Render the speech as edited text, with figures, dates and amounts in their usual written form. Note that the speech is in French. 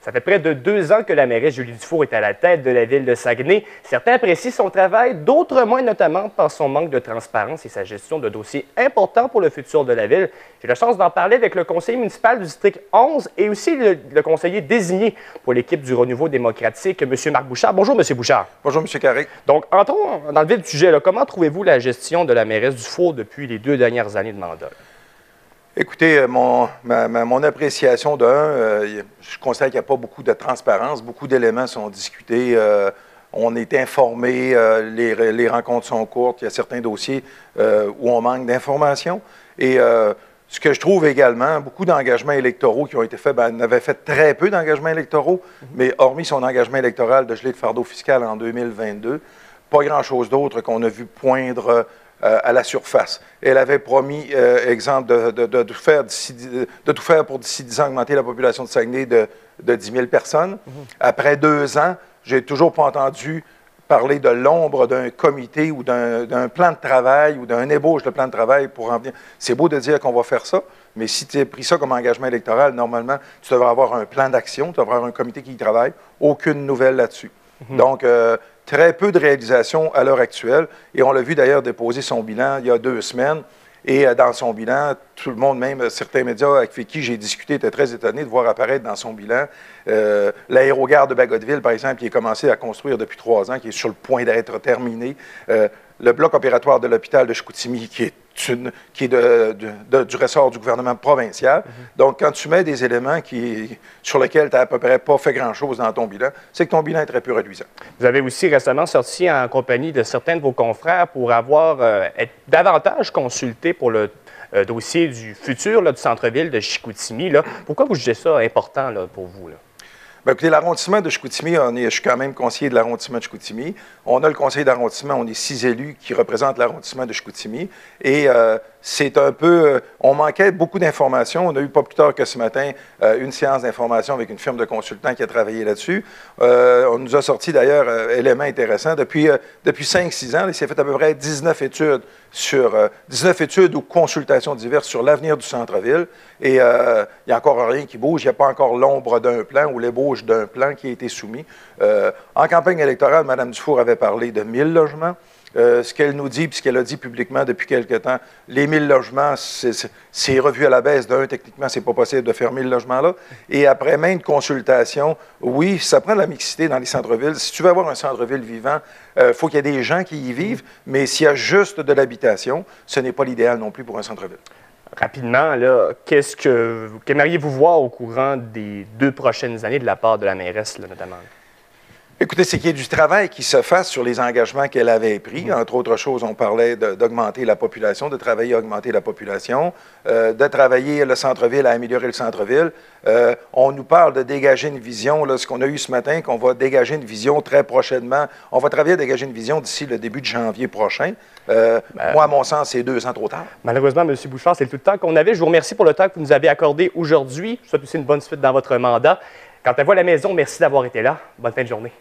Ça fait près de 2 ans que la mairesse Julie Dufour est à la tête de la ville de Saguenay. Certains apprécient son travail, d'autres moins, notamment par son manque de transparence et sa gestion de dossiers importants pour le futur de la ville. J'ai la chance d'en parler avec le conseiller municipal du district 11 et aussi le conseiller désigné pour l'équipe du Renouveau démocratique, M. Marc Bouchard. Bonjour, M. Bouchard. Bonjour, M. Carré. Donc, entrons dans le vif du sujet. Comment trouvez-vous la gestion de la mairesse Dufour depuis les 2 dernières années de mandat? Écoutez, mon appréciation je constate qu'il n'y a pas beaucoup de transparence. Beaucoup d'éléments sont discutés. On est informé, les rencontres sont courtes. Il y a certains dossiers où on manque d'informations. Et ce que je trouve également, beaucoup d'engagements électoraux qui ont été faits, on avait fait très peu d'engagements électoraux, mais hormis son engagement électoral de geler le fardeau fiscal en 2022, pas grand-chose d'autre qu'on a vu poindre à la surface. Elle avait promis, exemple, de tout faire pour d'ici 10 ans augmenter la population de Saguenay de 10 000 personnes. Après 2 ans, j'ai toujours pas entendu parler de l'ombre d'un comité ou d'un plan de travail ou d'un ébauche de plan de travail pour en venir. C'est beau de dire qu'on va faire ça, mais si tu as pris ça comme engagement électoral, normalement, tu devrais avoir un plan d'action, tu devrais avoir un comité qui y travaille. Aucune nouvelle là-dessus. Donc, très peu de réalisations à l'heure actuelle. Et on l'a vu d'ailleurs déposer son bilan il y a 2 semaines. Et dans son bilan, tout le monde, même certains médias avec qui j'ai discuté, étaient très étonnés de voir apparaître dans son bilan l'aérogare de Bagotville, par exemple, qui est commencé à construire depuis 3 ans, qui est sur le point d'être terminé. Le bloc opératoire de l'hôpital de Chicoutimi, qui est du ressort du gouvernement provincial. Donc, quand tu mets des éléments sur lesquels tu n'as à peu près pas fait grand-chose dans ton bilan, c'est que ton bilan est très peu réduisant. Vous avez aussi récemment sorti en compagnie de certains de vos confrères pour être davantage consulté pour le dossier du futur du centre-ville de Chicoutimi. Pourquoi vous jugez ça important pour vous? Bien, écoutez, l'arrondissement de Chicoutimi, je suis quand même conseiller de l'arrondissement de Chicoutimi. On a le conseil d'arrondissement, on est 6 élus qui représentent l'arrondissement de Chicoutimi. Et c'est un peu... on manquait beaucoup d'informations. On a eu pas plus tard que ce matin une séance d'information avec une firme de consultants qui a travaillé là-dessus. On nous a sorti d'ailleurs éléments intéressants. Depuis 5-6 ans, il s'est fait à peu près 19 études ou consultations diverses sur l'avenir du centre-ville. Et il n'y a encore rien qui bouge. Il n'y a pas encore l'ombre d'un plan ou l'ébauche d'un plan qui a été soumis. En campagne électorale, Mme Dufour avait parlé de 1000 logements. Ce qu'elle nous dit, puis ce qu'elle a dit publiquement depuis quelque temps, les 1000 logements, c'est revu à la baisse techniquement, c'est pas possible de faire 1000 logements-là. Et après maintes consultations, oui, ça prend de la mixité dans les centres-villes. Si tu veux avoir un centre-ville vivant, il faut qu'il y ait des gens qui y vivent, mais s'il y a juste de l'habitation, ce n'est pas l'idéal non plus pour un centre-ville. Rapidement, qu'aimeriez-vous voir au courant des 2 prochaines années de la part de la mairesse, notamment? Écoutez, c'est qu'il y ait du travail qui se fasse sur les engagements qu'elle avait pris. Entre autres choses, on parlait d'augmenter la population, de travailler à augmenter la population, de travailler le centre-ville à améliorer le centre-ville. On nous parle de dégager une vision, ce qu'on a eu ce matin, qu'on va dégager une vision très prochainement. On va travailler à dégager une vision d'ici le début de janvier prochain. Moi, à mon sens, c'est 2 ans trop tard. Malheureusement, M. Bouchard, c'est tout le temps qu'on avait. Je vous remercie pour le temps que vous nous avez accordé aujourd'hui. Je vous souhaite aussi une bonne suite dans votre mandat. Quant à vous à la maison, merci d'avoir été là. Bonne fin de journée.